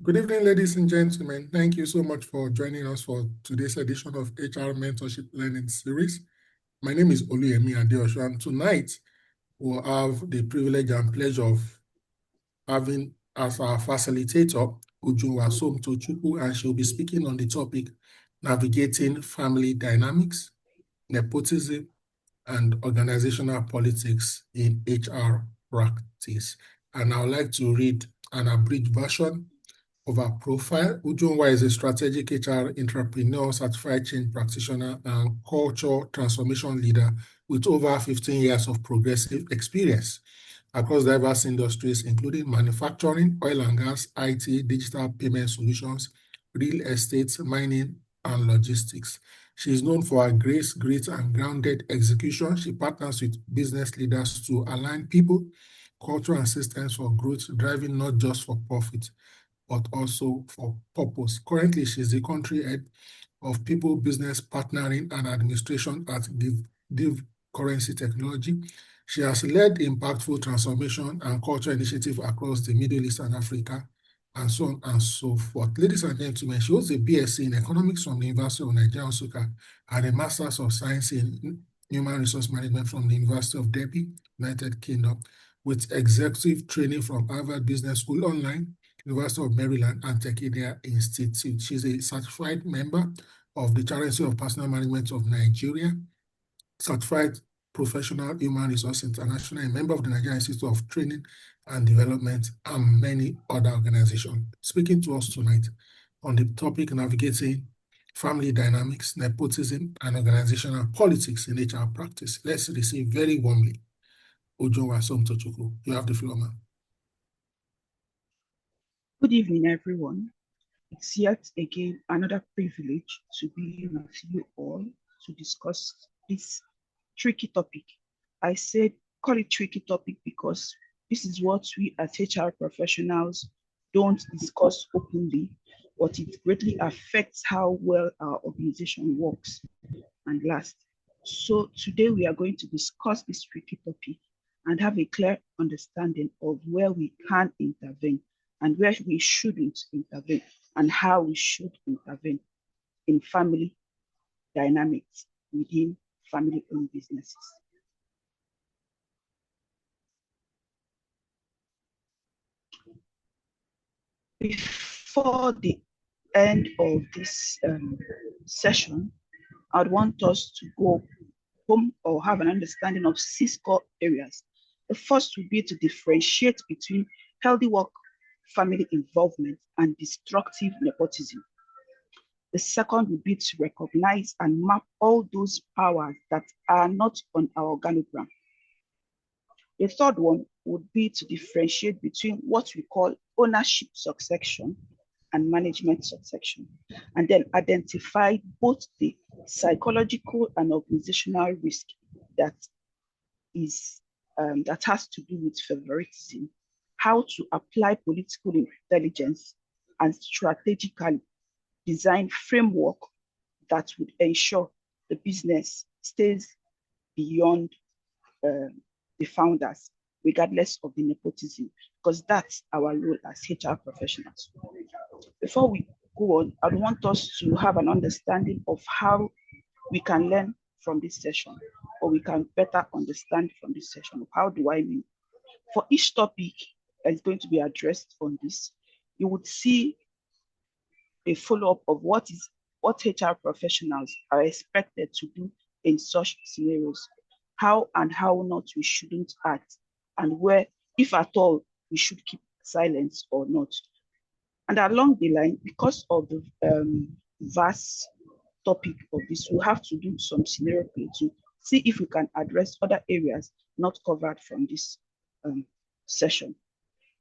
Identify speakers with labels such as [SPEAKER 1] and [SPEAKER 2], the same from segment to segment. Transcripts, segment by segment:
[SPEAKER 1] Good evening, ladies and gentlemen. Thank you so much for joining us for today's edition of HR Mentorship Learning Series. My name is Oluyemi Adeosho, and tonight we'll have the privilege and pleasure of having as our facilitator, Ujunwa Somtochukwu, and she'll be speaking on the topic, Navigating Family Dynamics, Nepotism, and Organizational Politics in HR Practice. And I would like to read an abridged version of our profile. Ujunwa is a strategic HR entrepreneur, certified change practitioner, and culture transformation leader with over 15 years of progressive experience across diverse industries, including manufacturing, oil and gas, IT, digital payment solutions, real estate, mining, and logistics. She is known for her grace, grit, and grounded execution. She partners with business leaders to align people, culture, and systems for growth, driving not just for profit, but also for purpose. Currently, she's the country head of People Business Partnering and Administration at Div Currency Technology. She has led impactful transformation and culture initiatives across the Middle East and Africa, and so on and so forth. Ladies and gentlemen, she holds a BSc in Economics from the University of Nigeria, Nsukka, and a Master's of Science in Human Resource Management from the University of Derby, United Kingdom, with executive training from Harvard Business School Online, University of Maryland, and Techidia Institute. She's a certified member of the Charity of Personal Management of Nigeria, certified professional human resource international, a member of the Nigerian Institute of Training and Development, and many other organizations. Speaking to us tonight on the topic navigating family dynamics, nepotism, and organizational politics in HR practice. Let's receive very warmly Ujunwa Somtochukwu. You have the floor, ma'am.
[SPEAKER 2] Good evening, everyone. It's yet again another privilege to be with you all to discuss this tricky topic. I said call it tricky topic because this is what we as HR professionals don't discuss openly, but it greatly affects how well our organization works and lasts. So today we are going to discuss this tricky topic and have a clear understanding of where we can intervene and where we shouldn't intervene, and how we should intervene in family dynamics within family-owned businesses. Before the end of this session, I'd want us to go home or have an understanding of 6 core areas. The first would be to differentiate between healthy work family involvement and destructive nepotism. The second would be to recognize and map all those powers that are not on our organogram. The third one would be to differentiate between what we call ownership succession and management succession, and then identify both the psychological and organizational risk that has to do with favoritism, how to apply political intelligence and strategically design framework that would ensure the business stays beyond the founders, regardless of the nepotism, because that's our role as HR professionals. Before we go on, I want us to have an understanding of how we can learn from this session, or we can better understand from this session. How do I mean? For each topic that is going to be addressed on this, you would see a follow-up of what HR professionals are expected to do in such scenarios, how and how not we shouldn't act, and where, if at all, we should keep silence or not. And along the line, because of the vast topic of this, we'll have to do some scenario play to see if we can address other areas not covered from this session.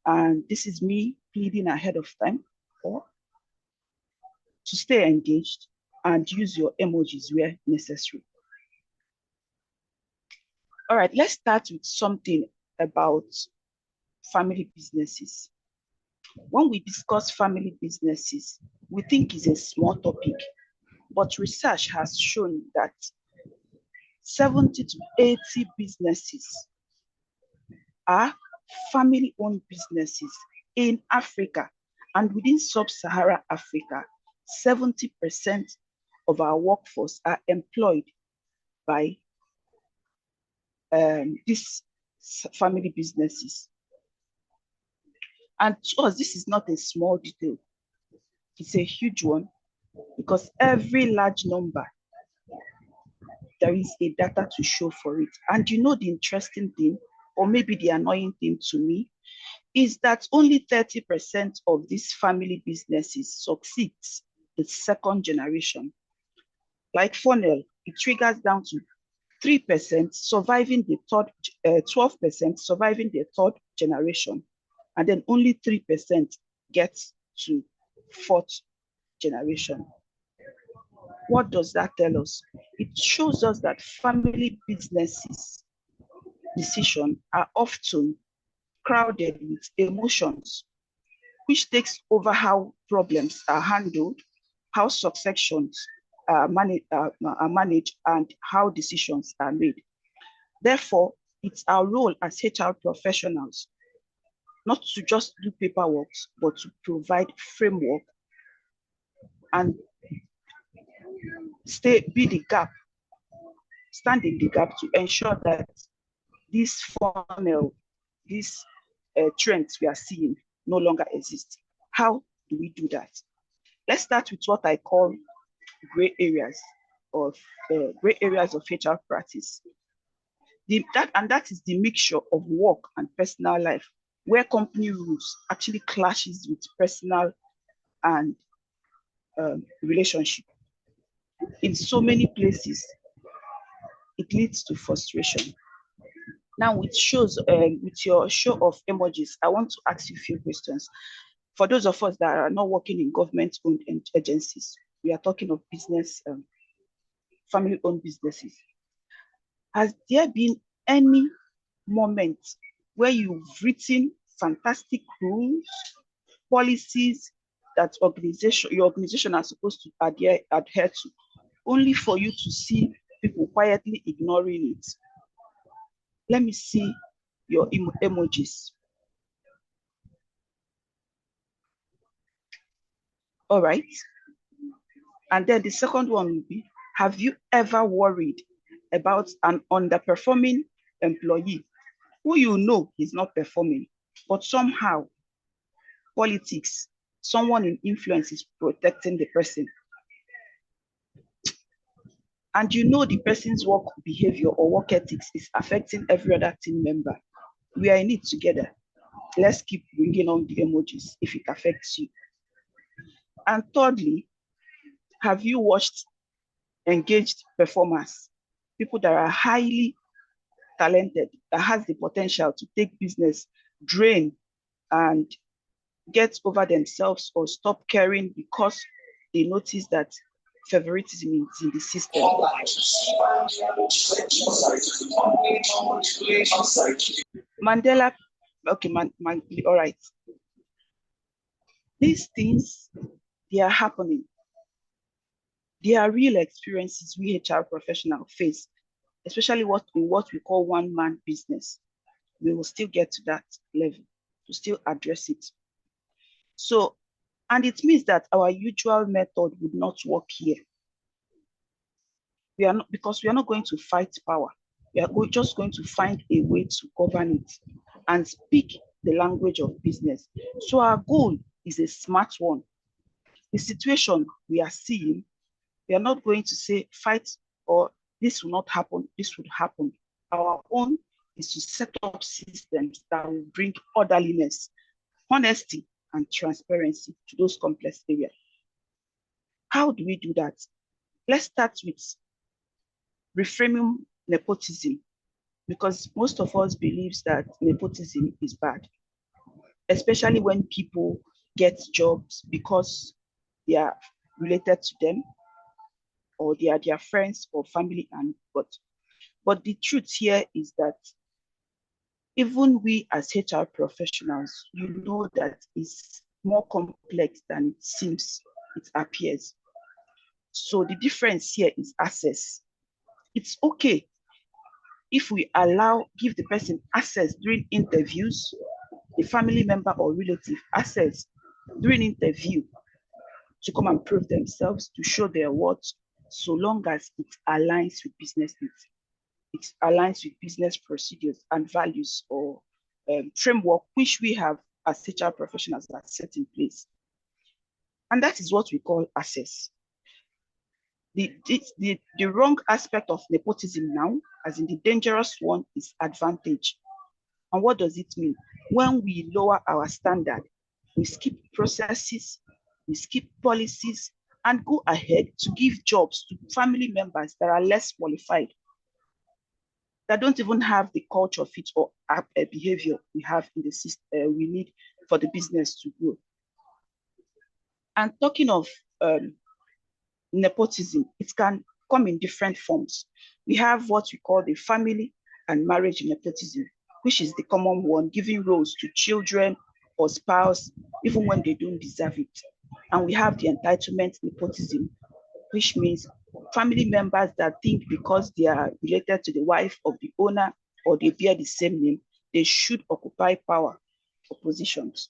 [SPEAKER 2] And this is me pleading ahead of time or to stay engaged and use your emojis where necessary. All right, let's start with something about family businesses. When we discuss family businesses, we think it's a small topic, but research has shown that 70 to 80 businesses are family-owned businesses in Africa, And within sub-Saharan Africa, 70% of our workforce are employed by these family businesses. And to us, this is not a small detail. It's a huge one, because every large number, there is a data to show for it. And you know the interesting thing, or maybe the annoying thing to me, is that only 30% of these family businesses succeeds the second generation. Like funnel, it triggers down to 3% surviving the third, 12% surviving the third generation, and then only 3% gets to fourth generation. What does that tell us? It shows us that family businesses decisions are often crowded with emotions, which takes over how problems are handled, how successions are managed, and how decisions are made. Therefore, it's our role as HR professionals not to just do paperwork, but to provide framework and be the gap, stand in the gap to ensure that this funnel, these trends we are seeing no longer exist. How do we do that? Let's start with what I call gray areas of HR practice. That is the mixture of work and personal life, where company rules actually clashes with personal and relationship. In so many places, it leads to frustration. Now, with your show of emojis, I want to ask you a few questions. For those of us that are not working in government-owned agencies, we are talking of business, family-owned businesses. Has there been any moment where you've written fantastic rules, policies that your organization are supposed to adhere to, only for you to see people quietly ignoring it? Let me see your emojis. All right. And then the second one will be, have you ever worried about an underperforming employee who you know is not performing, but somehow politics, someone in influence is protecting the person? And you know the person's work behavior or work ethics is affecting every other team member. We are in it together. Let's keep bringing on the emojis if it affects you. And thirdly, have you watched engaged performers, people that are highly talented, that has the potential to take business, drain, and get over themselves or stop caring because they notice that favoritism is in the system? Mandela, okay, all right. These things, they are happening. They are real experiences we HR professionals face, especially what we call one-man business. We will still get to that level to still address it. So, and it means that our usual method would not work here. Because we are not going to fight power. We are just going to find a way to govern it and speak the language of business. So our goal is a smart one. The situation we are seeing, we are not going to say fight or this will not happen, this would happen. Our own is to set up systems that will bring orderliness, honesty, and transparency to those complex areas. How do we do that? Let's start with reframing nepotism, because most of us believes that nepotism is bad, especially when people get jobs because they are related to them or they are their friends or family. But the truth here is that even we as HR professionals, you know that it's more complex than it seems, it appears. So the difference here is access. It's okay if we give the person access during interviews, the family member or relative access during interview to come and prove themselves, to show their worth, so long as it aligns with business needs. It aligns with business procedures and values or framework which we have as HR professionals that set in place. And that is what we call access. The wrong aspect of nepotism now, as in the dangerous one, is advantage. And what does it mean? When we lower our standard, we skip processes, we skip policies, and go ahead to give jobs to family members that are less qualified, that don't even have the culture fit or behavior we have in the system we need for the business to grow. And talking of nepotism, it can come in different forms. We have what we call the family and marriage nepotism, which is the common one, giving roles to children or spouse, even when they don't deserve it. And we have the entitlement nepotism, which means family members that think because they are related to the wife of the owner or they bear the same name, they should occupy power or positions.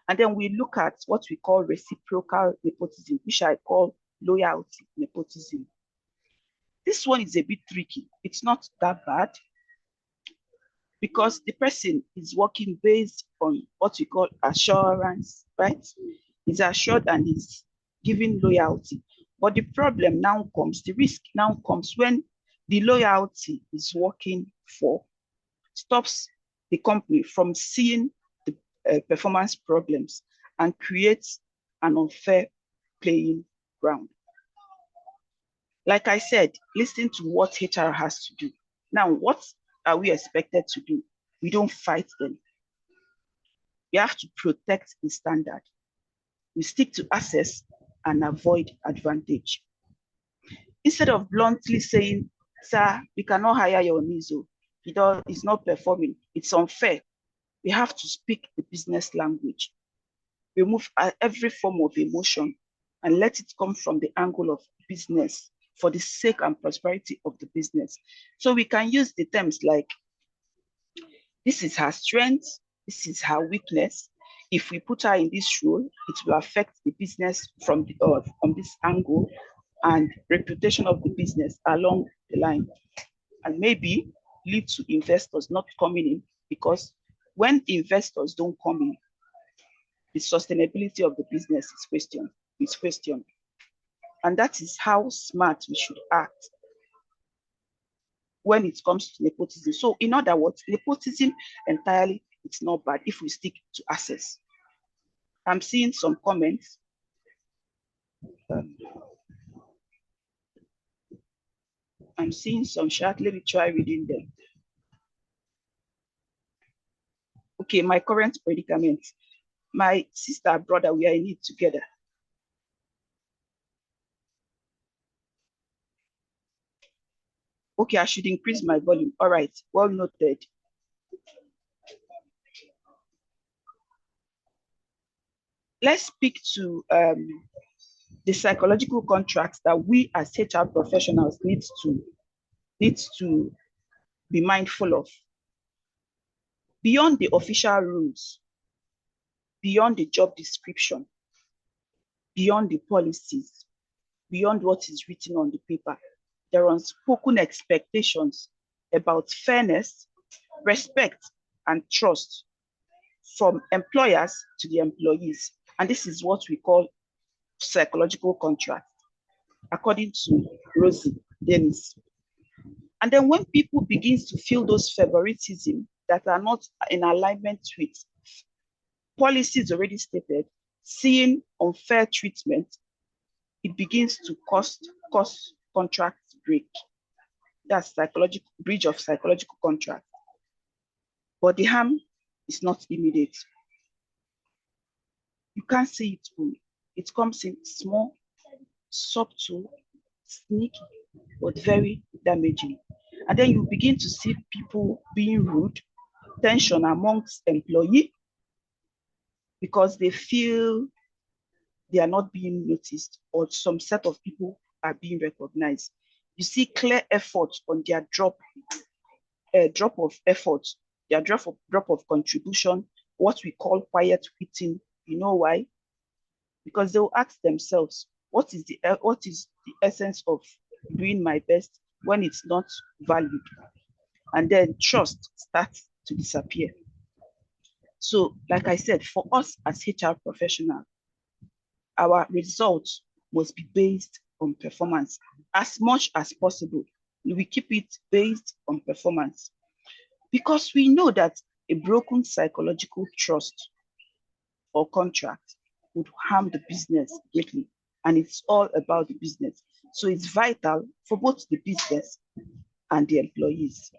[SPEAKER 2] And then we look at what we call reciprocal nepotism, which I call loyalty nepotism. This one is a bit tricky. It's not that bad because the person is working based on what we call assurance, right? He's assured and he's giving loyalty. But the problem now comes, the risk now comes when the loyalty is working for stops the company from seeing the performance problems and creates an unfair playing ground. Like I said, listen to what HR has to do. Now, what are we expected to do? We don't fight them. We have to protect the standard. We stick to access and avoid advantage. Instead of bluntly saying, sir, we cannot hire your Nizo. He's not performing. It's unfair. We have to speak the business language. Remove every form of emotion and let it come from the angle of business for the sake and prosperity of the business. So we can use the terms like, this is her strength, this is her weakness. If we put her in this role, it will affect the business from this angle and reputation of the business along the line, and maybe lead to investors not coming in, because when investors don't come in, the sustainability of the business is questioned. And that is how smart we should act when it comes to nepotism. So in other words, nepotism entirely, it's not bad if we stick to access. I'm seeing some comments. I'm seeing some chat. Let me try reading them. Okay, my current predicament. My sister, brother, we are in it together. Okay, I should increase my volume. All right, well noted. Let's speak to the psychological contracts that we as HR professionals need to be mindful of. Beyond the official rules, beyond the job description, beyond the policies, beyond what is written on the paper, there are unspoken expectations about fairness, respect, and trust from employers to the employees. And this is what we call psychological contract, according to Rosie Dennis. And then when people begin to feel those favoritism that are not in alignment with policies already stated, seeing unfair treatment, it begins to cause contract break. That's psychological breach of psychological contract. But the harm is not immediate. You can't see it fully. It comes in small, subtle, sneaky, but very damaging. And then you begin to see people being rude, tension amongst employees because they feel they are not being noticed, or some set of people are being recognized. You see clear effort on their drop of effort, their drop of contribution, what we call quiet quitting You know why? Because they will ask themselves, what is the essence of doing my best when it's not valued? And then trust starts to disappear. So, like I said, for us as HR professionals, our results must be based on performance as much as possible. We keep it based on performance because we know that a broken psychological trust or contract would harm the business greatly, and it's all about the business. So it's vital for both the business and the employees.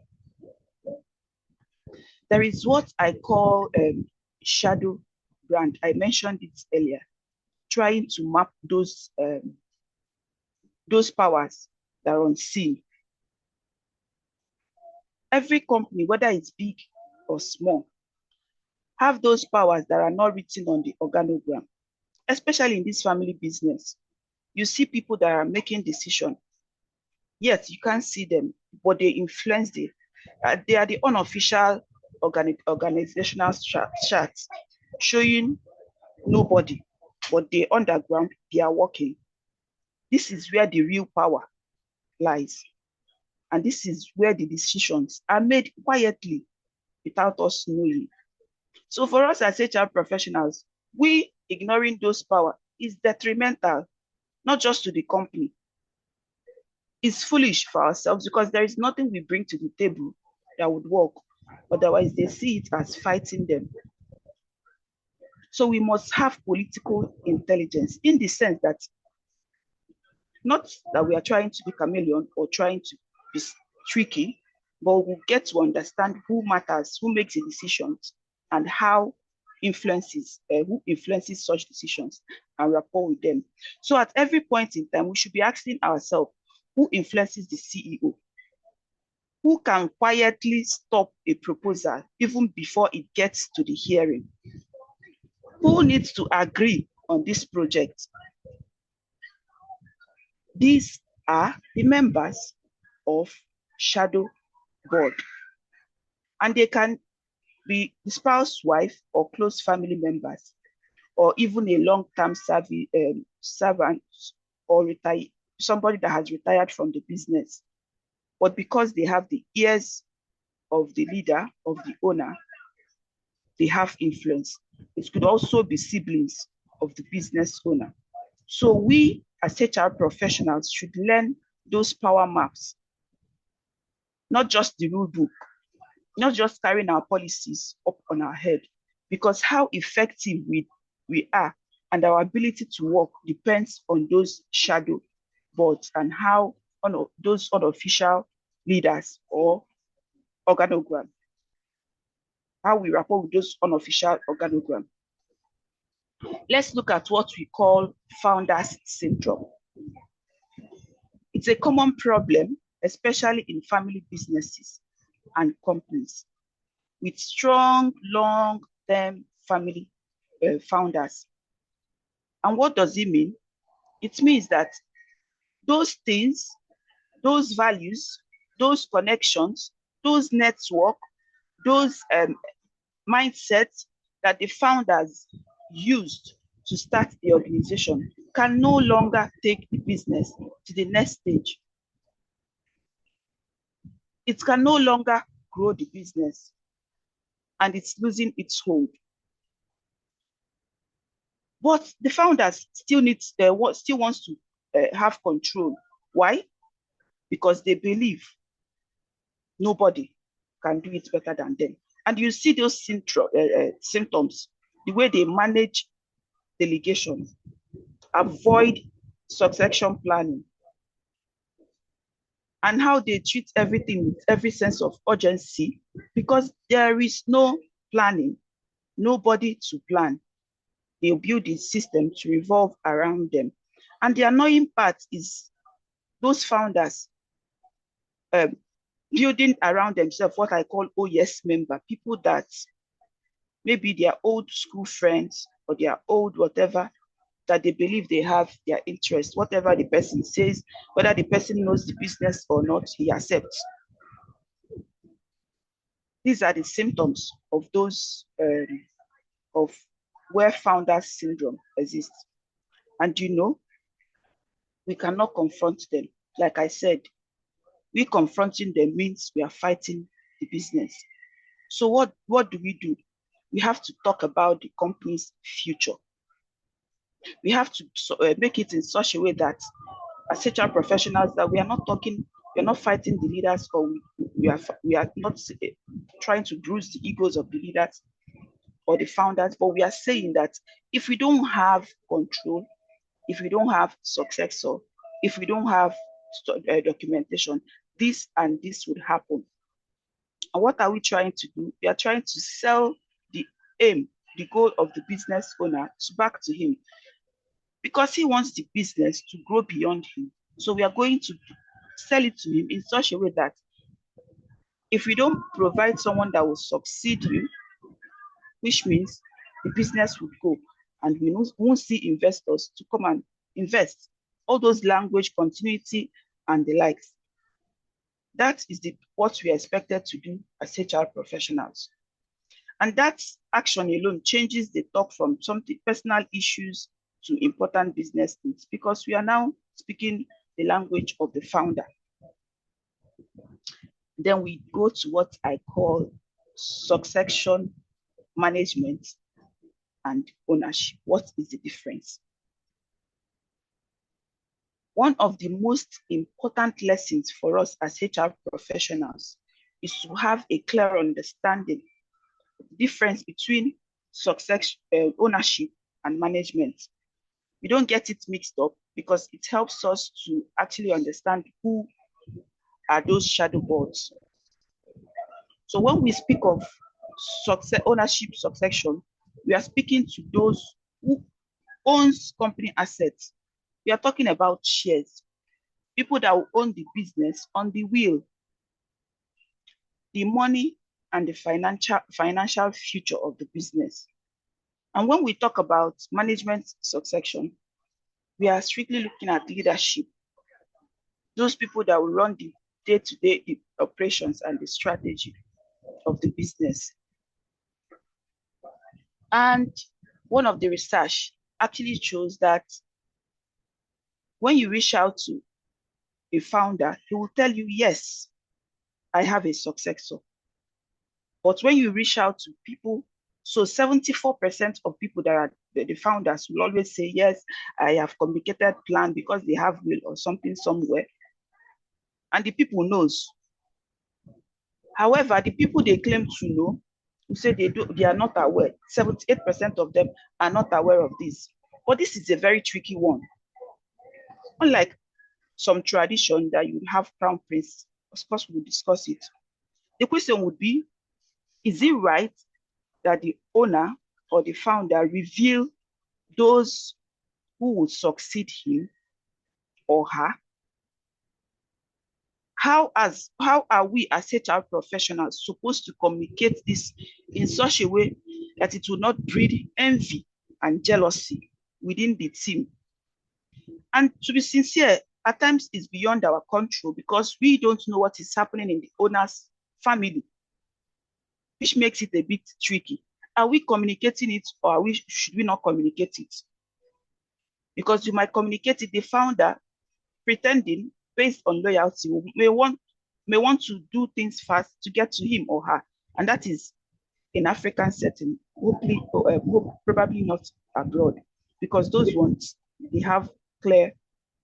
[SPEAKER 2] There is what I call shadow brand. I mentioned it earlier, trying to map those powers that are unseen. Every company, whether it's big or small, have those powers that are not written on the organogram, especially in this family business. You see people that are making decisions. Yes, you can't see them, but they influence they are the unofficial organizational charts showing nobody, but the underground, they are working. This is where the real power lies. And this is where the decisions are made quietly without us knowing. So for us as HR professionals, we ignoring those power is detrimental, not just to the company. It's foolish for ourselves because there is nothing we bring to the table that would work. Otherwise, they see it as fighting them. So we must have political intelligence in the sense that not that we are trying to be chameleon or trying to be tricky, but we'll get to understand who matters, who makes the decisions, and how who influences such decisions and rapport with them. So at every point in time, we should be asking ourselves, who influences the CEO? Who can quietly stop a proposal even before it gets to the hearing? Who needs to agree on this project? These are the members of shadow board, and they can be the spouse, wife, or close family members, or even a long-term servant or somebody that has retired from the business. But because they have the ears of the leader, of the owner, they have influence. It could also be siblings of the business owner. So we as HR professionals should learn those power maps, not just the rule book, not just carrying our policies up on our head, because how effective we are and our ability to work depends on those shadow boards and how those unofficial leaders or organogram, how we rapport with those unofficial organogram. Let's look at what we call founders syndrome. It's a common problem, especially in family businesses and companies with strong, long-term family founders. And what does it mean? It means that those things, those values, those connections, those network, those mindsets that the founders used to start the organization can no longer take the business to the next stage. It can no longer grow the business and it's losing its hold. But the founders still wants to have control. Why? Because they believe nobody can do it better than them. And you see those symptoms, the way they manage delegation, avoid succession planning, and how they treat everything with every sense of urgency because there is no planning, nobody to plan. They build a system to revolve around them. And the annoying part is those founders building around themselves what I call OS member, people that maybe their old school friends or their old whatever, that they believe they have their interest, whatever the person says, whether the person knows the business or not, he accepts. These are the symptoms of those of where founders syndrome exists. And we cannot confront them. Like I said, we confronting them means we are fighting the business. So what do? We have to talk about the company's future. We have to make it in such a way that as HR professionals, that we are not fighting the leaders, or we are not trying to bruise the egos of the leaders or the founders, but we are saying that if we don't have control, if we don't have successor, if we don't have documentation, this and this would happen. And what are we trying to do? We are trying to sell the aim, the goal of the business owner back to him, because he wants the business to grow beyond him. So we are going to sell it to him in such a way that if we don't provide someone that will succeed you, which means the business would go, and we won't see investors to come and invest. All those language continuity and the likes. That is what we are expected to do as HR professionals. And that action alone changes the talk from something personal issues to important business needs, because we are now speaking the language of the founder. Then we go to what I call succession management and ownership. What is the difference? One of the most important lessons for us as HR professionals is to have a clear understanding of the difference between ownership and management. We don't get it mixed up, because it helps us to actually understand who are those shadow boards. So when we speak of ownership succession, we are speaking to those who owns company assets. We are talking about shares, people that will own the business on the wheel, the money and the financial future of the business. And when we talk about management succession, we are strictly looking at leadership, those people that will run the day-to-day operations and the strategy of the business. And one of the research actually shows that when you reach out to a founder, he will tell you, yes, I have a successor. But when you reach out to people, so 74% of people that are the founders will always say, yes, I have communicated plan, because they have will or something somewhere. And the people knows. However, the people they claim to know, who say they are not aware, 78% of them are not aware of this. But this is a very tricky one. Unlike some tradition that you have crown prince, of course we'll discuss it. The question would be, is it right that the owner or the founder reveal those who would succeed him or her? How are we as HR professionals supposed to communicate this in such a way that it will not breed envy and jealousy within the team? And to be sincere, at times it's beyond our control, because we don't know what is happening in the owner's family, which makes it a bit tricky. Are we communicating it, or should we not communicate it? Because you might communicate it, the founder pretending based on loyalty may want to do things fast to get to him or her, and that is in African setting, probably not abroad, because those ones, they have clear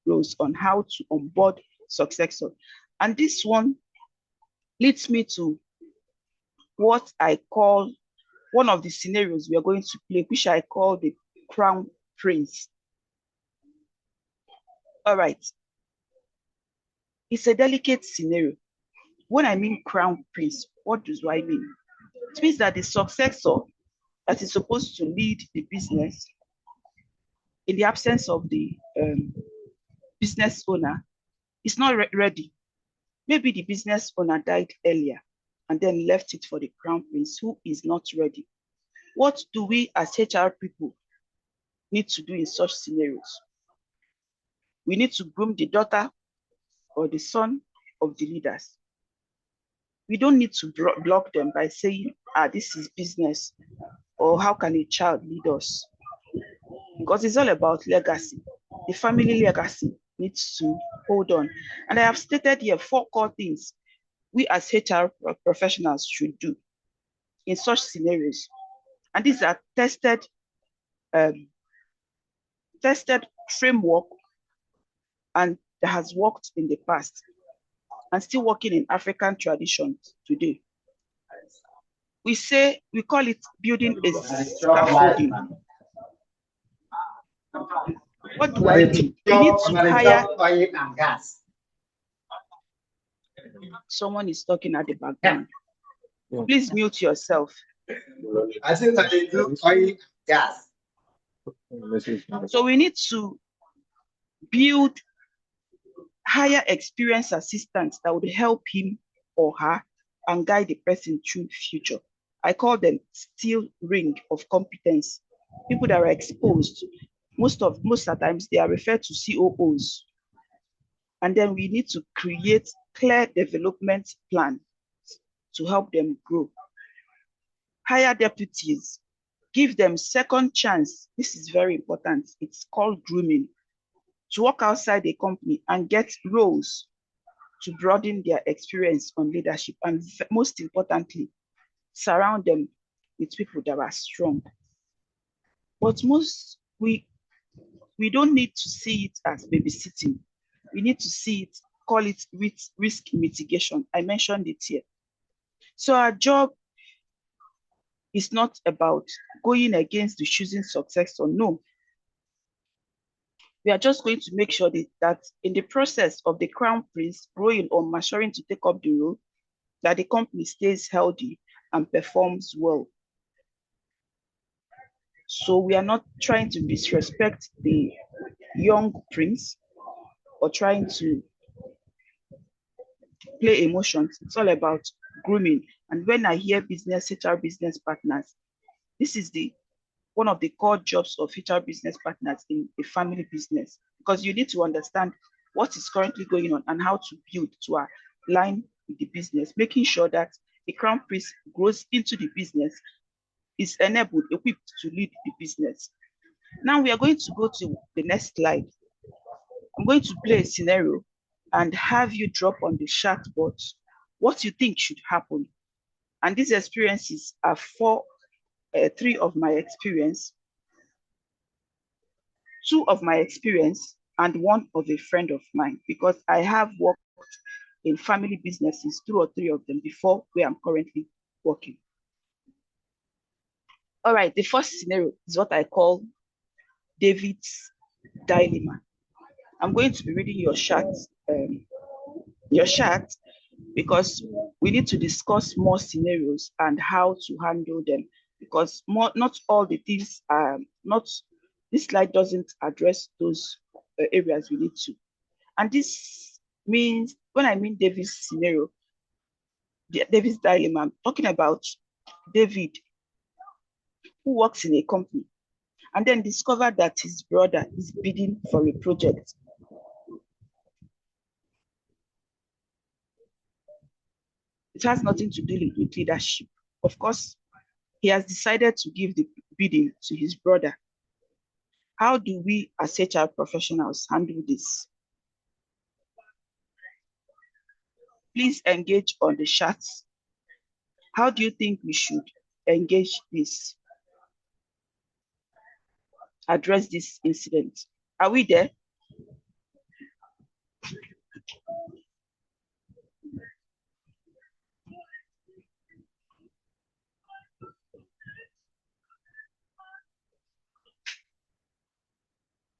[SPEAKER 2] rules on how to onboard successor. And this one leads me to what I call one of the scenarios we are going to play, which I call the crown prince. All right. It's a delicate scenario. When I mean crown prince, what do I mean? It means that the successor that is supposed to lead the business, in the absence of the business owner, is not ready. Maybe the business owner died earlier and then left it for the crown prince, who is not ready. What do we as HR people need to do in such scenarios? We need to groom the daughter or the son of the leaders. We don't need to block them by saying, this is business. or how can a child lead us? Because it's all about legacy. The family legacy needs to hold on. And I have stated here 4 core things we as HR professionals should do in such scenarios. And these are um, tested framework and that has worked in the past and still working in African traditions today. We call it building a scaffolding. What do I mean? We need to hire.
[SPEAKER 3] Oil and gas.
[SPEAKER 2] Someone is talking at the background. Please mute yourself.
[SPEAKER 3] I think that they do oil and gas.
[SPEAKER 2] So we need to build higher experienced assistants that would help him or her and guide the person through future. I call them steel ring of competence. People that are exposed. Most of the times they are referred to COOs. And then we need to create clear development plan to help them grow. Hire deputies, give them second chance. This is very important. It's called grooming. To work outside the company and get roles to broaden their experience on leadership. And most importantly, surround them with people that are strong. But we don't need to see it as babysitting. We need to see it, call it risk mitigation. I mentioned it here. So our job is not about going against the choosing success or no. We are just going to make sure that in the process of the crown prince growing or maturing to take up the role, that the company stays healthy and performs well. So we are not trying to disrespect the young prince or trying to play emotions. It's all about grooming. And when I hear business, HR business partners, this is one of the core jobs of HR business partners in a family business, because you need to understand what is currently going on and how to build to align with the business, making sure that the crown prince grows into the business, is enabled, equipped to lead the business. Now we are going to go to the next slide. I'm going to play a scenario and have you drop on the chat box what you think should happen. And these experiences are three of my experience, two of my experience, and one of a friend of mine, because I have worked in family businesses, 2 or 3 of them before where I'm currently working. All right, the first scenario is what I call David's dilemma. I'm going to be reading your chat, because we need to discuss more scenarios and how to handle them, because not all the things this slide doesn't address those areas we need to. And this means, when I mean David's scenario, David's dilemma, I'm talking about David, who works in a company and then discovered that his brother is bidding for a project. It has nothing to do with leadership. Of course, he has decided to give the bidding to his brother. How do we as HR professionals handle this? Please engage on the chat. How do you think we should engage this? Address this incident. Are we there?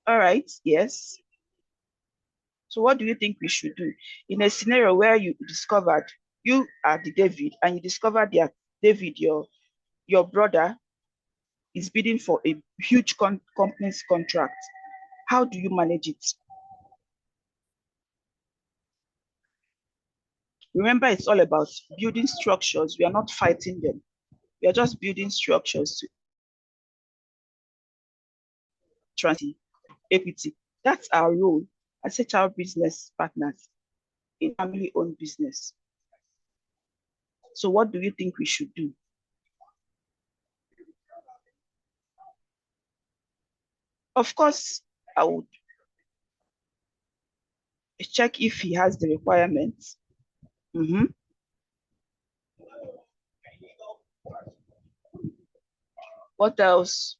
[SPEAKER 2] All right, yes. So what do you think we should do? In a scenario where you are the David, and you discovered that David, your brother, is bidding for a huge company's contract. How do you manage it? Remember, it's all about building structures. We are not fighting them. We are just building structures to transit equity. That's our role as HR business partners in family-owned business. So what do you think we should do? Of course, I would check if he has the requirements. What else?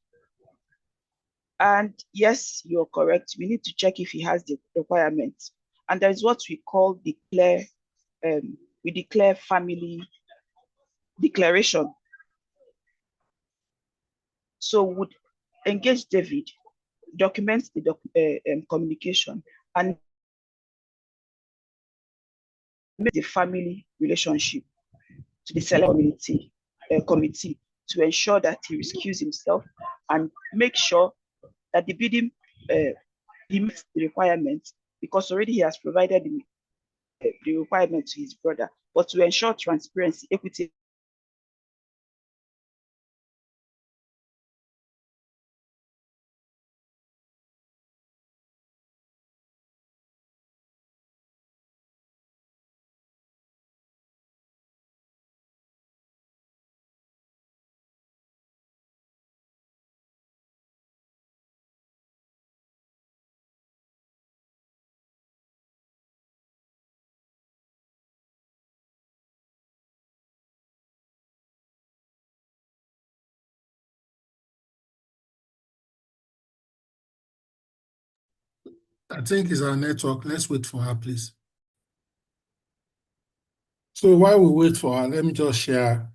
[SPEAKER 2] And yes, you're correct. We need to check if he has the requirements. And there is what we call we declare family declaration. So would engage David, document the communication, and make the family relationship to the select committee to ensure that he rescues himself and make sure that the bidding he meets the requirements, because already he has provided the requirement to his brother, but to ensure transparency, equity.
[SPEAKER 1] I think it's our network. Let's wait for her, please. So while we wait for her, let me just share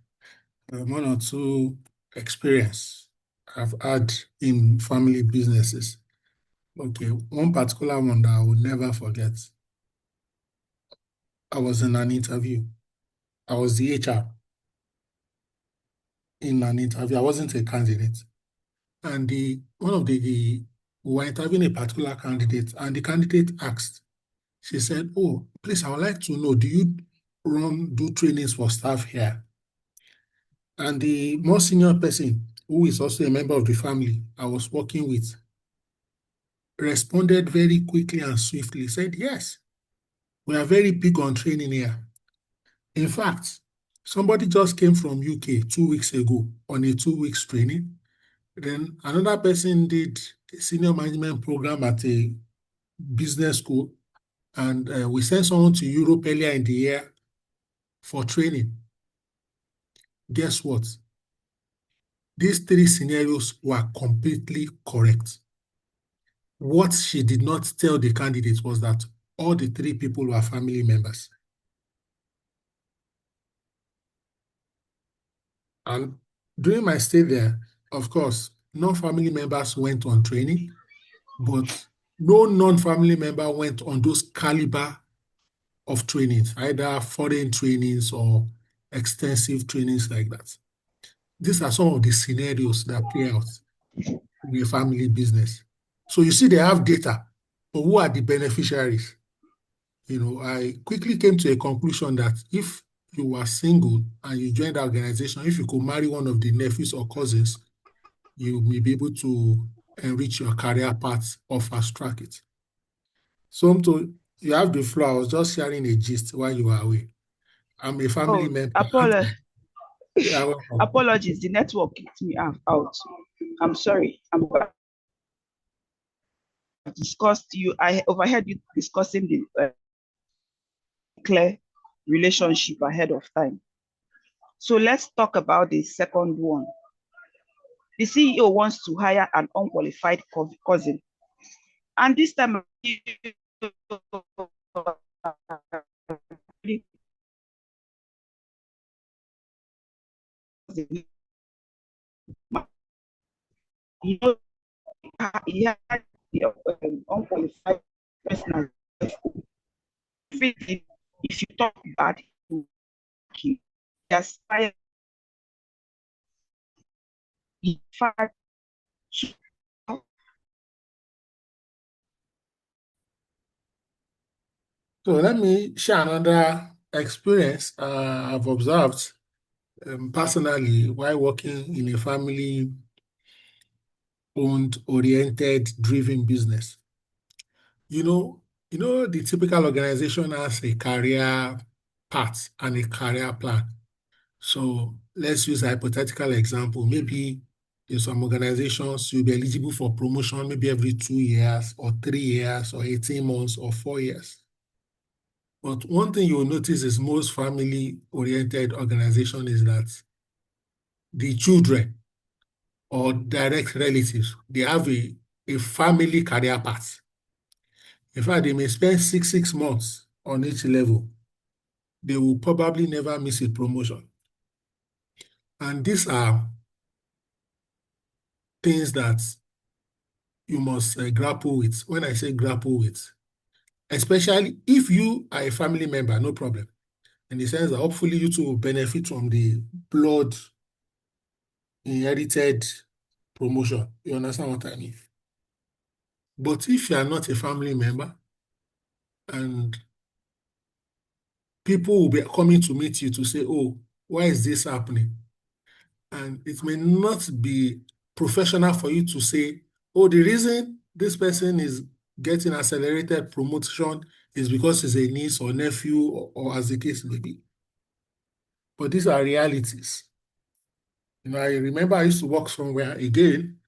[SPEAKER 1] one or two experience I've had in family businesses. Okay, one particular one that I will never forget. I was in an interview. I was the HR in an interview. I wasn't a candidate. And we were interviewing a particular candidate, and the candidate asked, she said, "Oh, please, I would like to know, do you do trainings for staff here?" And the more senior person, who is also a member of the family I was working with, responded very quickly and swiftly, said, "Yes, we are very big on training here. In fact, somebody just came from UK 2 weeks ago on a 2 weeks training. Then another person did a senior management program at a business school, and we sent someone to Europe earlier in the year for training." Guess what? These three scenarios were completely correct. What she did not tell the candidates was that all the three people were family members. And during my stay there, of course, non-family members went on training, but no non-family member went on those caliber of trainings, either foreign trainings or extensive trainings like that. These are some of the scenarios that play out in a family business. So you see, they have data, but who are the beneficiaries? I quickly came to a conclusion that if you were single and you joined the organization, if you could marry one of the nephews or cousins, you may be able to enrich your career path or fast track it. So you have the floor. I was just sharing a gist while you were away. I'm a family
[SPEAKER 2] Oh,
[SPEAKER 1] member. Yeah, welcome.
[SPEAKER 2] apologies. The network kicked me out. I'm sorry. I overheard you discussing the clear relationship ahead of time. So let's talk about the second one. The CEO wants to hire an unqualified cousin. And this time, he had the unqualified person. If you talk bad, he has fired. He fired.
[SPEAKER 1] So let me share another experience I've observed personally while working in a family-owned, oriented, driven business. The typical organization has a career path and a career plan. So let's use a hypothetical example. Maybe In some organizations, you'll be eligible for promotion maybe every 2 years or 3 years or 18 months or 4 years. But one thing you'll notice is most family-oriented organization is that the children or direct relatives, they have a family career path. In fact, they may spend six months on each level. They will probably never miss a promotion. And these are things that you must grapple with. When I say grapple with, especially if you are a family member, no problem. In the sense that hopefully you too will benefit from the blood inherited promotion. You understand what I mean? But if you are not a family member and people will be coming to meet you to say, oh, why is this happening? And it may not be professional for you to say, oh, the reason this person is getting accelerated promotion is because he's a niece or nephew or as the case may be. But these are realities. I remember I used to work somewhere again,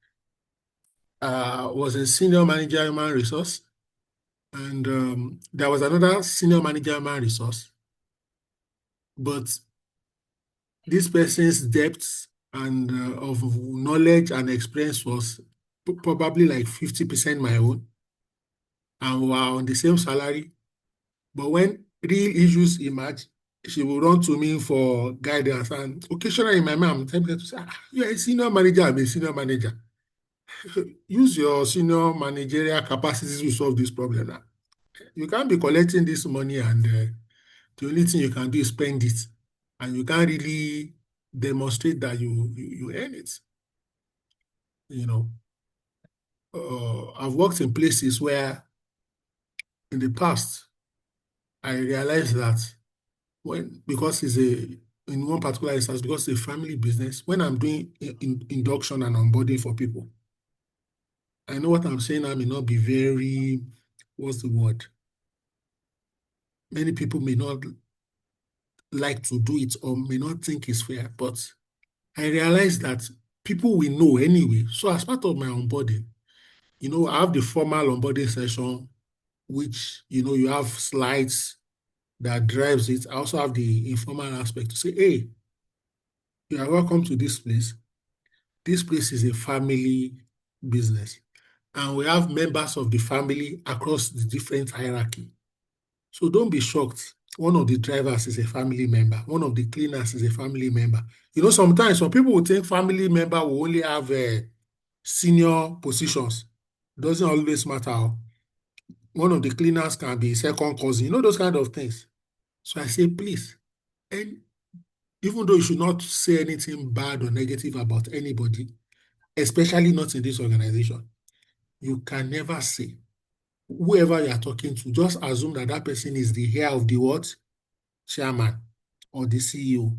[SPEAKER 1] was a senior manager human resource, and there was another senior manager human resource. But this person's depth and of knowledge and experience was probably like 50% my own, and we were on the same salary. But when real issues emerge, she will run to me for guidance. And occasionally, my mom tempted to say, you're a senior manager, I'm a senior manager. Use your senior managerial capacities to solve this problem now. You can't be collecting this money and the only thing you can do is spend it. And you can't really demonstrate that you earn it. I've worked in places where in the past, I realized that because in one particular instance, because it's a family business, when I'm doing induction and onboarding for people, I know what I'm saying. I may not be very, what's the word? Many people may not like to do it or may not think it's fair, but I realized that people will know anyway. So as part of my onboarding, I have the formal onboarding session, which, you have slides that drives it. I also have the informal aspect to say, hey, you are welcome to this place. This place is a family business. And we have members of the family across the different hierarchy. So don't be shocked. One of the drivers is a family member. One of the cleaners is a family member. Sometimes some people will think family member will only have senior positions. Doesn't always matter. One of the cleaners can be second cousin. Those kind of things. So I say, please, and even though you should not say anything bad or negative about anybody, especially not in this organization, you can never say, whoever you are talking to, just assume that that person is the heir of the what? Chairman or the CEO,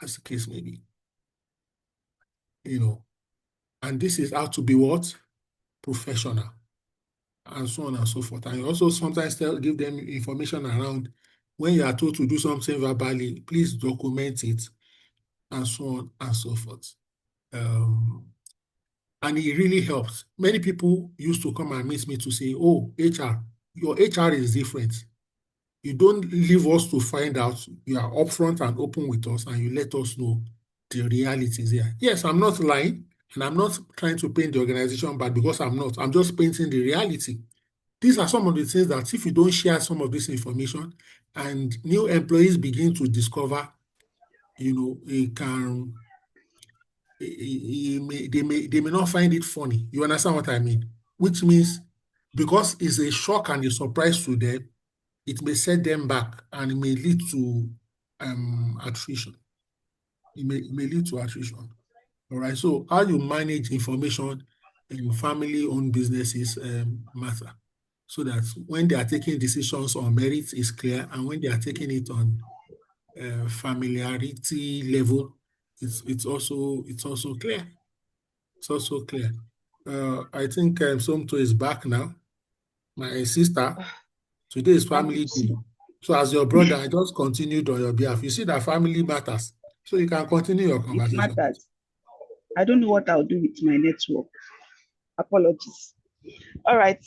[SPEAKER 1] as the case may be. And this is how to be what? Professional, and so on and so forth. And you also sometimes give them information around when you are told to do something verbally, please document it, and so on and so forth. And it really helps. Many people used to come and meet me to say, oh, HR, your HR is different. You don't leave us to find out. You are upfront and open with us, and you let us know the realities here. Yes, I'm not lying, and I'm not trying to paint the organization bad because I'm not. I'm just painting the reality. These are some of the things that if you don't share some of this information and new employees begin to discover, it can they may not find it funny. You understand what I mean? Which means because it's a shock and a surprise to them, it may set them back and it may lead to attrition. It may lead to attrition. All right. So how you manage information in family-owned businesses matter, so that when they are taking decisions on merit is clear, and when they are taking it on familiarity level, it's also clear. It's also clear. I think Somto is back now. My sister, today is family day. So as your brother, I just continued on your behalf. You see that family matters. So you can continue your
[SPEAKER 2] It
[SPEAKER 1] conversation.
[SPEAKER 2] matters. I don't know what I'll do with my network. Apologies. All right.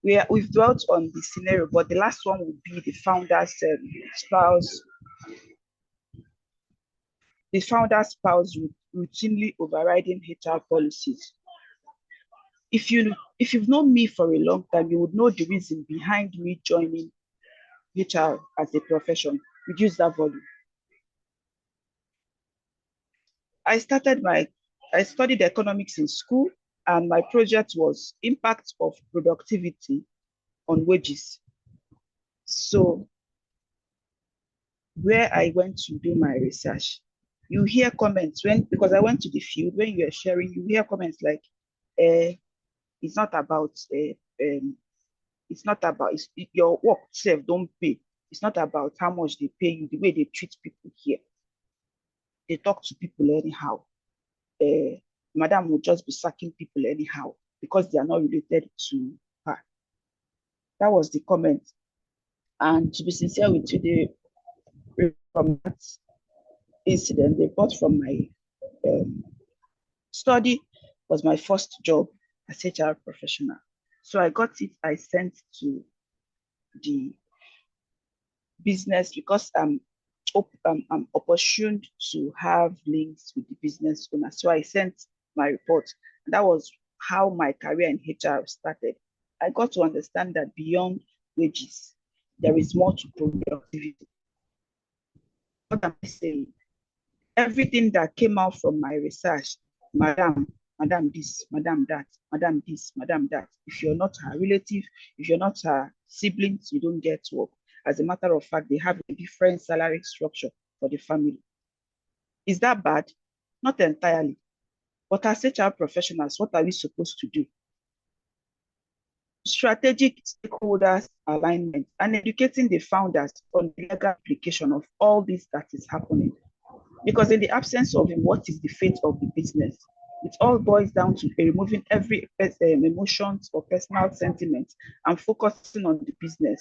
[SPEAKER 2] We've dwelt on the scenario, but the last one would be the founder's spouse. The founder's spouse routinely overriding HR policies. If you've known me for a long time, you would know the reason behind me joining HR as a profession. Reduce that volume. I studied economics in school, and my project was impact of productivity on wages. So where I went to do my research, you hear comments because I went to the field, when you are sharing, you hear comments like, it's not about your work self don't pay. It's not about how much they pay you, the way they treat people here. They talk to people anyhow. Madam will just be sacking people anyhow because they are not related to her. That was the comment. And to be sincere with you, from that incident, they bought from my study was my first job as HR professional. So I got it, I sent to the business because I'm opportuned to have links with the business owner. So I sent my report. And that was how my career in HR started. I got to understand that beyond wages, there is more to productivity. What am I saying? Everything that came out from my research, madam this, madam that, madam this, madam that. If you're not her relative, if you're not her siblings, you don't get work. As a matter of fact, they have a different salary structure for the family. Is that bad? Not entirely. But as HR professionals, what are we supposed to do? Strategic stakeholders alignment and educating the founders on the legal application of all this that is happening. Because in the absence of what is the fate of the business, it all boils down to removing every emotions or personal sentiment and focusing on the business,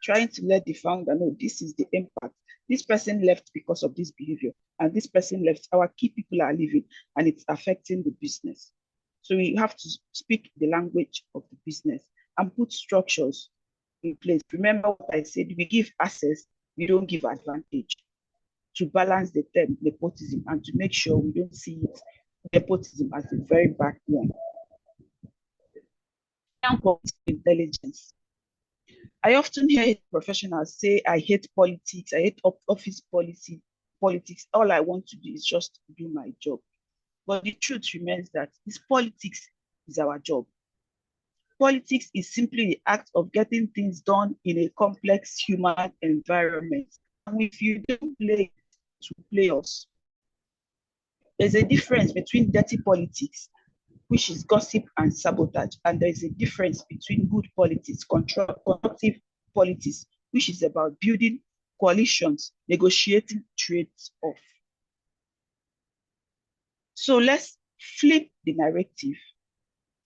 [SPEAKER 2] trying to let the founder know this is the impact. This person left because of this behavior, and this person left. Our key people are leaving, and it's affecting the business. So we have to speak the language of the business and put structures in place. Remember what I said, we give access, we don't give advantage, to balance the term nepotism and to make sure we don't see it, nepotism, as a very bad one. Intelligence. I often hear professionals say, I hate politics, I hate office politics. All I want to do is just do my job. But the truth remains that this politics is our job. Politics is simply the act of getting things done in a complex human environment. And if you don't play to play us, there's a difference between dirty politics, which is gossip and sabotage, and there's a difference between good politics, constructive politics, which is about building coalitions, negotiating trades off. So let's flip the narrative,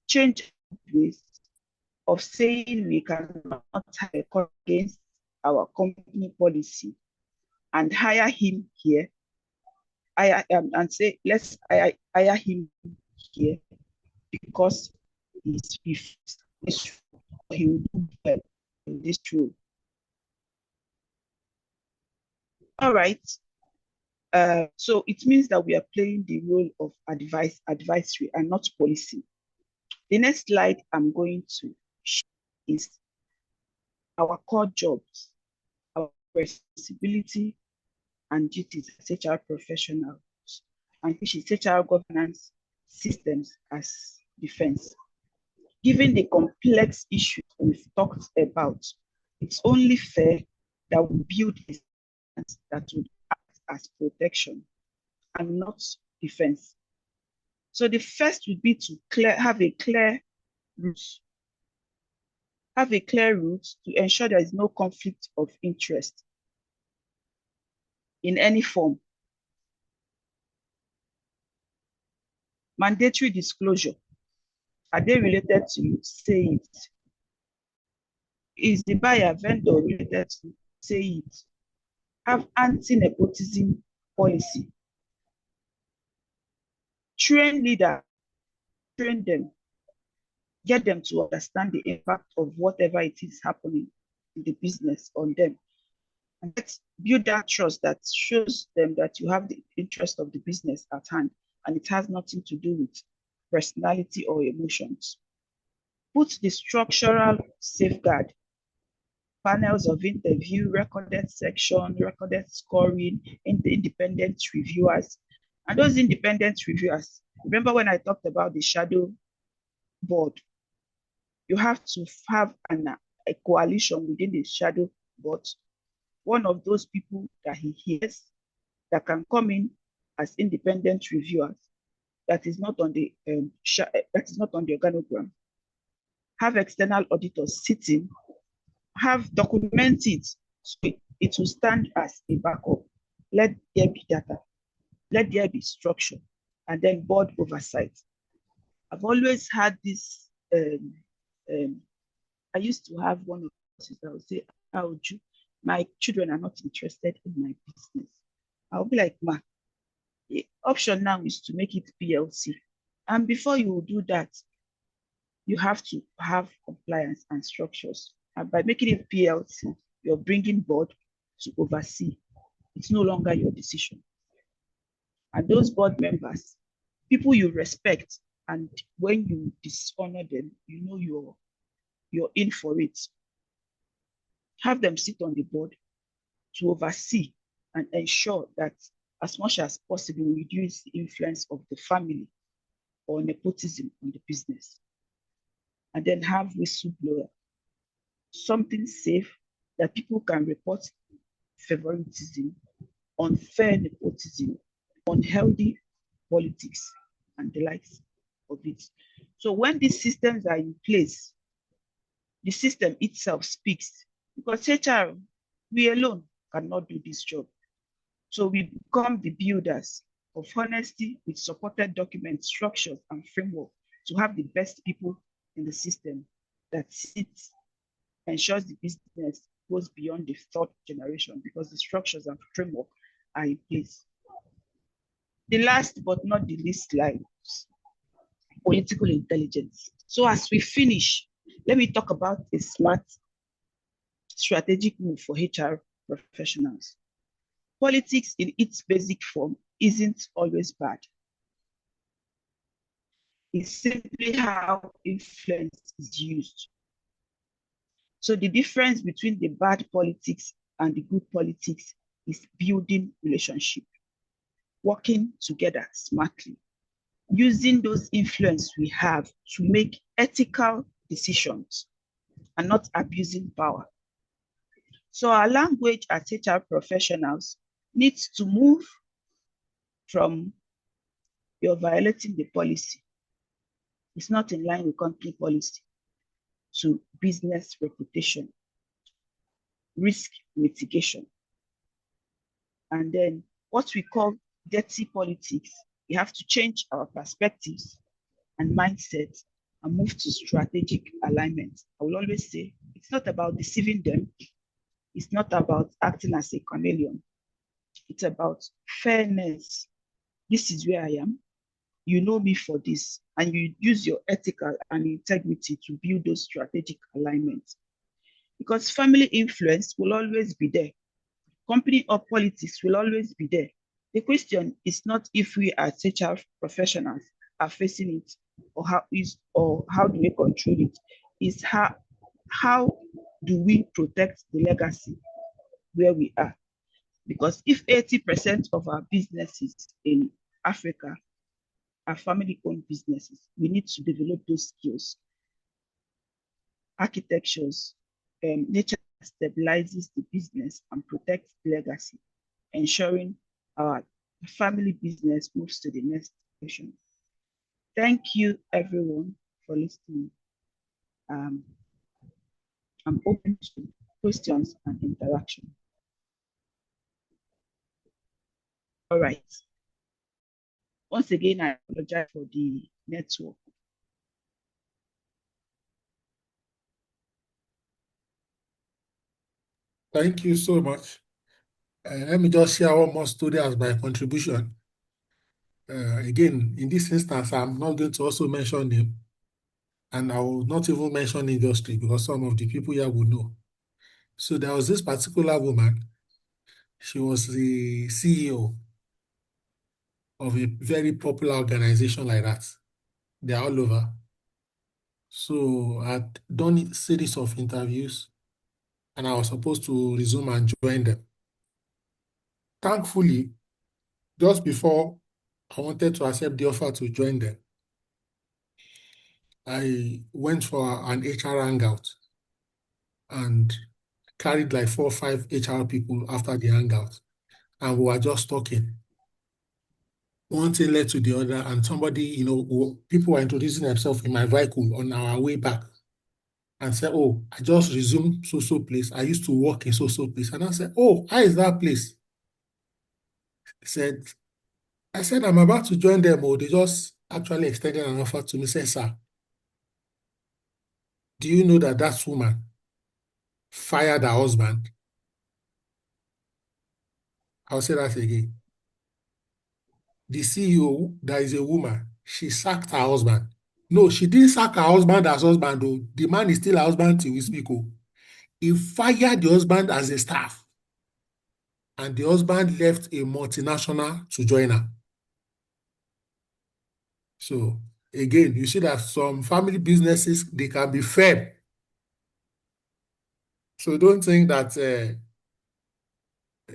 [SPEAKER 2] change ways of saying we cannot have a call against our company policy and hire him here. And say, let's hire him here because he will do well in this role. All right. So it means that we are playing the role of advisory and not policy. The next slide I'm going to share is our core jobs, our responsibility and duties as HR professionals, and which is HR governance systems as defense. Given the complex issues we've talked about, it's only fair that we build a stance that would act as protection and not defense. So the first would be to have a clear route to ensure there is no conflict of interest in any form. Mandatory disclosure. Are they related to you? Say it. Is the buyer vendor related to you? Say it. Have anti-nepotism policy. Train leaders, train them, get them to understand the impact of whatever it is happening in the business on them. And let's build that trust that shows them that you have the interest of the business at hand and it has nothing to do with personality or emotions. Put the structural safeguard, panels of interview, recorded section, recorded scoring, independent reviewers. And those independent reviewers, remember when I talked about the shadow board, you have to have a coalition within the shadow board. One of those people that he hears that can come in as independent reviewers that is not on the organogram. Have external auditors sitting, have document it so it will stand as a backup. Let there be data, let there be structure, and then board oversight. I've always had this. I used to have one of the that would say, "How would you? My children are not interested in my business." I'll be like, "Ma, the option now is to make it PLC, and before you do that, you have to have compliance and structures. And by making it PLC, you're bringing board to oversee. It's no longer your decision. And those board members, people you respect, and when you dishonor them, you know you're in for it. Have them sit on the board to oversee and ensure that as much as possible, reduce the influence of the family or nepotism on the business. And then have whistleblower, something safe that people can report favoritism, unfair nepotism, unhealthy politics, and the likes of it. So when these systems are in place, the system itself speaks because HR, we alone cannot do this job. So we become the builders of honesty with supported documents, structures, and framework to have the best people in the system that sits, ensures the business goes beyond the third generation because the structures and framework are in place. The last but not the least slide, political intelligence. So as we finish, let me talk about a smart strategic move for HR professionals. Politics in its basic form isn't always bad. It's simply how influence is used. So the difference between the bad politics and the good politics is building relationship, working together smartly, using those influence we have to make ethical decisions and not abusing power. So our language as HR professionals needs to move from you're violating the policy, it's not in line with company policy, to business reputation, risk mitigation. And then what we call dirty politics, we have to change our perspectives and mindset and move to strategic alignment. I will always say it's not about deceiving them. It's not about acting as a chameleon. It's about fairness. This is where I am. You know me for this, and you use your ethical and integrity to build those strategic alignments. Because family influence will always be there. Company or politics will always be there. The question is not if we as HR professionals are facing it or how do we control it. It's how do we protect the legacy where we are. Because if 80% of our businesses in Africa are family-owned businesses, we need to develop those skills. Architectures, nature stabilizes the business and protects legacy, ensuring our family business moves to the next generation. Thank you, everyone, for listening. I'm open to questions and interaction. All right. Once again, I apologize for the network.
[SPEAKER 1] Thank you so much. Let me just share one more story as my contribution. Again, in this instance, I'm not going to also mention name, and I will not even mention industry because some of the people here will know. So there was this particular woman. She was the CEO of a very popular organization like that. They are all over. So I'd done a series of interviews and I was supposed to resume and join them. Thankfully, just before I wanted to accept the offer to join them, I went for an HR hangout and carried like 4 or 5 HR people after the hangout. And we were just talking. One thing led to the other, and somebody, people were introducing themselves in my vehicle on our way back and said, "Oh, I just resumed so place. I used to work in so place." And I said, "Oh, how is that place?" He said, I said, "I'm about to join them." Oh, they just actually extended an offer to me. Said, "Sir, do you know that that woman fired her husband?" I'll say that again. The CEO, that is a woman, she sacked her husband. No, she didn't sack her husband as husband, though. The man is still her husband till we speak. Oh. He fired the husband as a staff, and the husband left a multinational to join her. So again, you see that some family businesses, they can be fair. So don't think that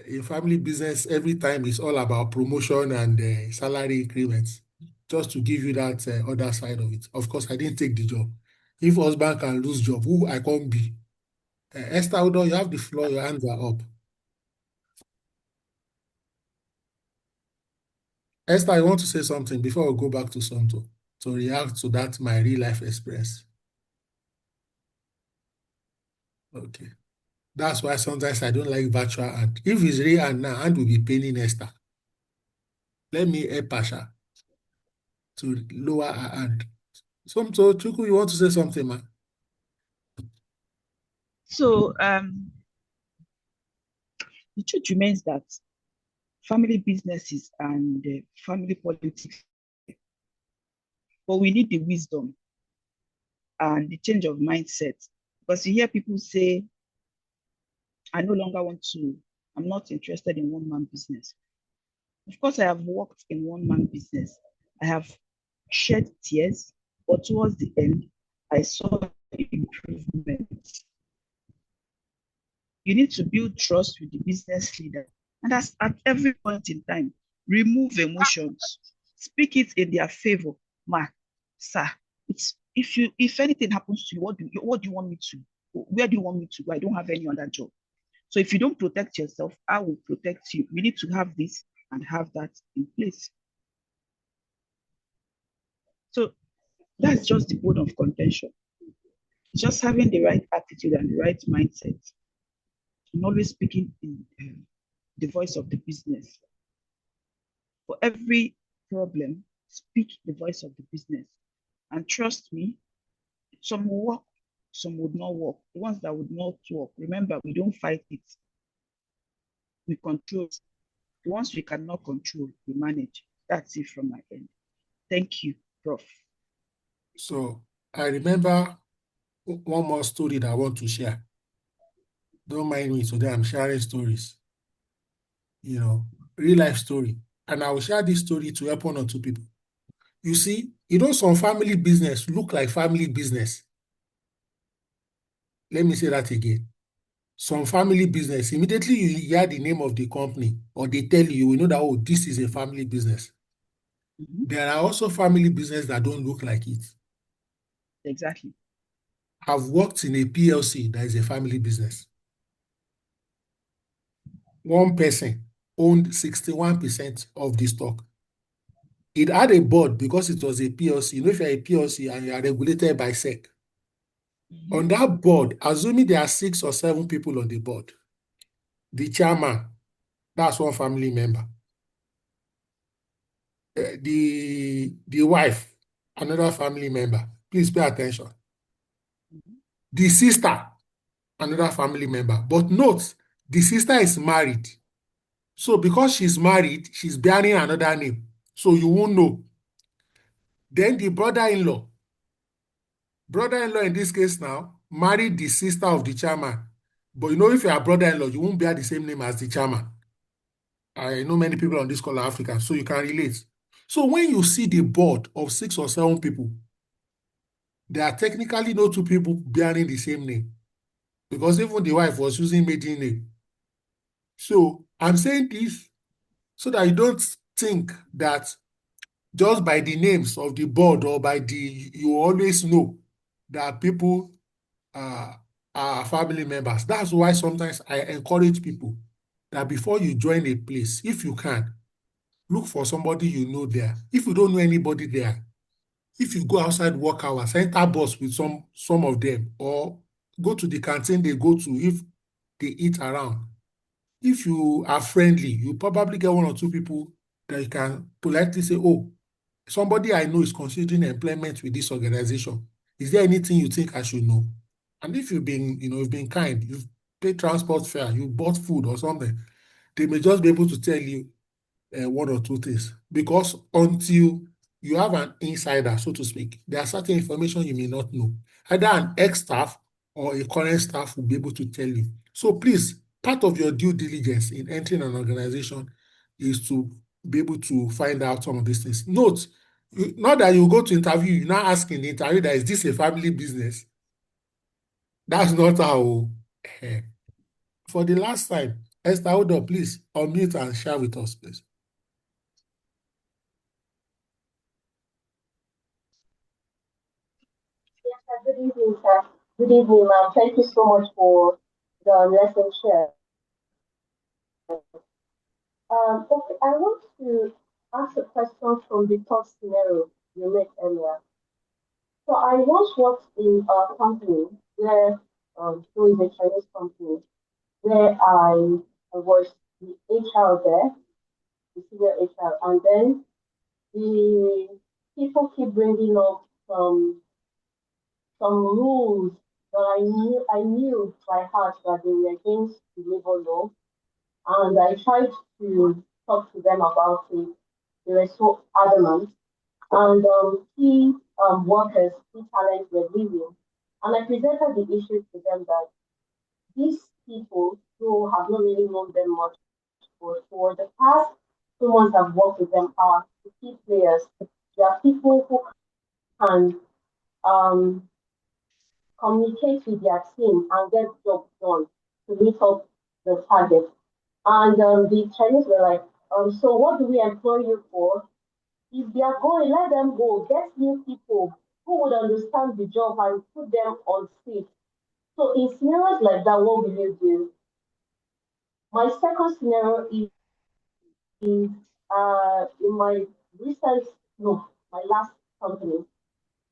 [SPEAKER 1] a family business every time is all about promotion and salary increments. Just to give you that other side of it. Of course, I didn't take the job. If husband can lose job, who I can't be? Esther Udo, you have the floor. Your hands are up. Esther, I want to say something before we go back to Santo to react to that my real life experience. Okay. That's why sometimes I don't like virtual hand. If it's real hand now, hand will be paining Esther. Let me help Pasha to lower her hand. So, Chuku, you want to say something, man?
[SPEAKER 2] So the truth remains that family businesses and family politics, but we need the wisdom and the change of mindset. Because you hear people say, I no longer want to, I'm not interested in one-man business. Of course, I have worked in one-man business. I have shed tears, but towards the end, I saw improvement. You need to build trust with the business leader. And that's at every point in time. Remove emotions. Speak it in their favor. Ma, sir, if anything happens to you, what do you want me to? Where do you want me to go? I don't have any other job. So if you don't protect yourself, I will protect you. We need to have this and have that in place. So that's just the bone of contention. Just having the right attitude and the right mindset, and always speaking in the voice of the business. For every problem, speak the voice of the business. And trust me, some will work, some would not work. The ones that would not work, remember, we don't fight it. We control it. The ones we cannot control, we manage. That's it from my end. Thank you, Prof.
[SPEAKER 1] So I remember one more story that I want to share. Don't mind me today, I'm sharing stories. Real life story. And I will share this story to help 1 or 2 people. You see, some family business look like family business. Let me say that again. Some family business, immediately you hear the name of the company or they tell you, you know that, oh, this is a family business. There are also family business that don't look like it.
[SPEAKER 2] Exactly.
[SPEAKER 1] I've worked in a PLC that is a family business. One person owned 61% of the stock. It had a board because it was a PLC. If you're a PLC and you are regulated by SEC, on that board, assuming there are 6 or 7 people on the board, the chairman, that's one family member. The wife, another family member. Please pay attention. The sister, another family member. But note, the sister is married. So because she's married, she's bearing another name. So you won't know. Then the brother-in-law in this case now married the sister of the chairman. But if you are brother-in-law, you won't bear the same name as the chairman. I know many people on this call are African, so you can relate. So when you see the board of 6 or 7 people, there are technically no 2 people bearing the same name because even the wife was using maiden name. So I'm saying this so that you don't think that just by the names of the board or you always know that people are family members. That's why sometimes I encourage people that before you join a place, if you can, look for somebody you know there. If you don't know anybody there, if you go outside work hours, enter bus with some of them, or go to the canteen they go to if they eat around. If you are friendly, you probably get 1 or 2 people that you can politely say, oh, somebody I know is considering employment with this organization. Is there anything you think I should know? And if you've been kind, you've paid transport fare, you bought food or something, they may just be able to tell you 1 or 2 things. Because until you have an insider, so to speak, there are certain information you may not know. Either an ex-staff or a current staff will be able to tell you. So please, part of your due diligence in entering an organization is to be able to find out some of these things. Note, not that you go to interview, you now ask in the interview that is this a family business? That's not how. For the last time, Esther, hold on, please unmute and share with us, please.
[SPEAKER 4] Yes, sir. Good evening, sir. Good evening, ma'am. Thank you so much for the lesson share. Okay, I want to ask a question from the third scenario you made earlier. So I once worked in a company where, who is a Chinese company, where I was the HR there, the senior HR, and then the people keep bringing up some rules that I knew by heart that they were against the labor law, and I tried to talk to them about it. They were so adamant, and key workers, key talents were leaving, and I presented the issue to them that these people who have not really known them much, but for the past 2 months I've worked with them are the key players. They are people who can um, communicate with their team and get job done to meet up the target. And the Chinese were like, so what do we employ you for? If they are going, let them go. Get new people who would understand the job and put them on seat. So in scenarios like that, what will you do? My second scenario is in my recent, no, my last company.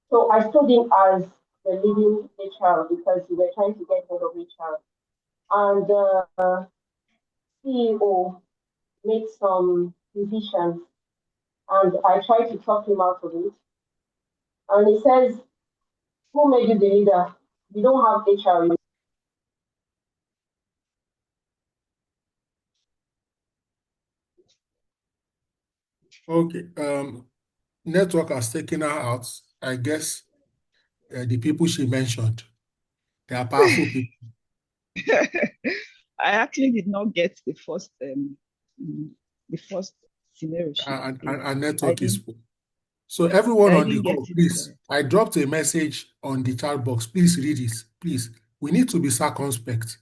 [SPEAKER 4] So I stood in as the leading HR because we were trying to get head of HR. And the CEO made some decisions, and I tried to talk him out of it. And he says, who made you the leader? You don't have HR.
[SPEAKER 1] Okay. Network has taken her out. I guess the people she mentioned, they are powerful people.
[SPEAKER 2] I actually did not get the first scenario she gave.
[SPEAKER 1] And
[SPEAKER 2] I
[SPEAKER 1] network is
[SPEAKER 2] didn't
[SPEAKER 1] full. So everyone
[SPEAKER 2] I
[SPEAKER 1] on the
[SPEAKER 2] didn't get
[SPEAKER 1] call,
[SPEAKER 2] it
[SPEAKER 1] please,
[SPEAKER 2] correct.
[SPEAKER 1] I dropped a message on the chat box. Please read it. Please. We need to be circumspect.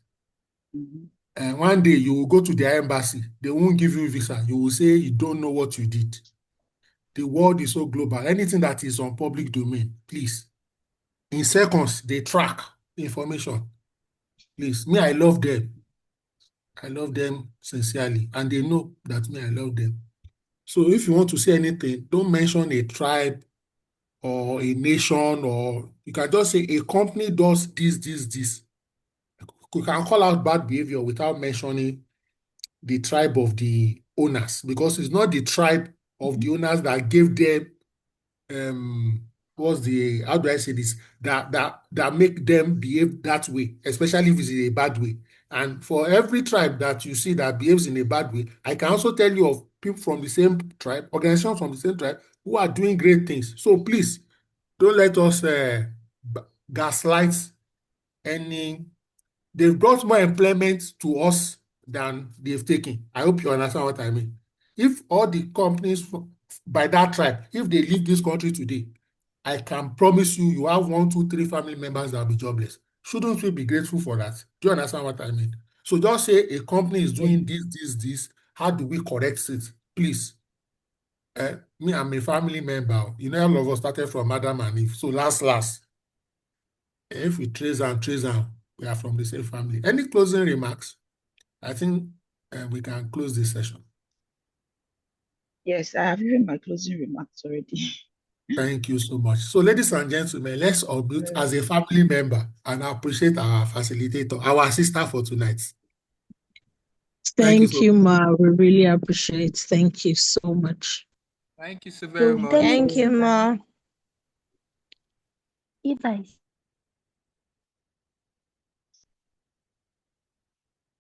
[SPEAKER 2] Mhm.
[SPEAKER 1] And one day you will go to their embassy. They won't give you visa. You will say you don't know what you did. The world is so global. Anything that is on public domain, please. In seconds, they track information. Please. Me, I love them. I love them sincerely. And they know that me, I love them. So if you want to say anything, don't mention a tribe or a nation, or you can just say a company does this. You can call out bad behavior without mentioning the tribe of the owners, because it's not the tribe of the owners that gave them what's the how do I say this, that make them behave that way, especially if it's in a bad way. And for every tribe that you see that behaves in a bad way, I can also tell you of people from the same tribe, organizations from the same tribe who are doing great things. So please, don't let us gaslight any. They've brought more employment to us than they've taken. I hope you understand what I mean. If all the companies by that tribe, if they leave this country today, I can promise you, you have 1, 2, 3 family members that will be jobless. Shouldn't we be grateful for that? Do you understand what I mean? So just say a company is doing this. How do we correct it? Please. Me, I'm a family member. You know, all of us started from Adam and Eve. So last, if we trace and we are from the same family. Any closing remarks? I think we can close this session.
[SPEAKER 2] Yes, I have given my closing remarks already.
[SPEAKER 1] Thank you so much. So, ladies and gentlemen, let's unmute as a family member and appreciate our facilitator, our sister for tonight.
[SPEAKER 5] Thank you, Ma. We really appreciate it. Thank you so much.
[SPEAKER 6] Thank you so very much.
[SPEAKER 7] Thank you, Ma.
[SPEAKER 8] If I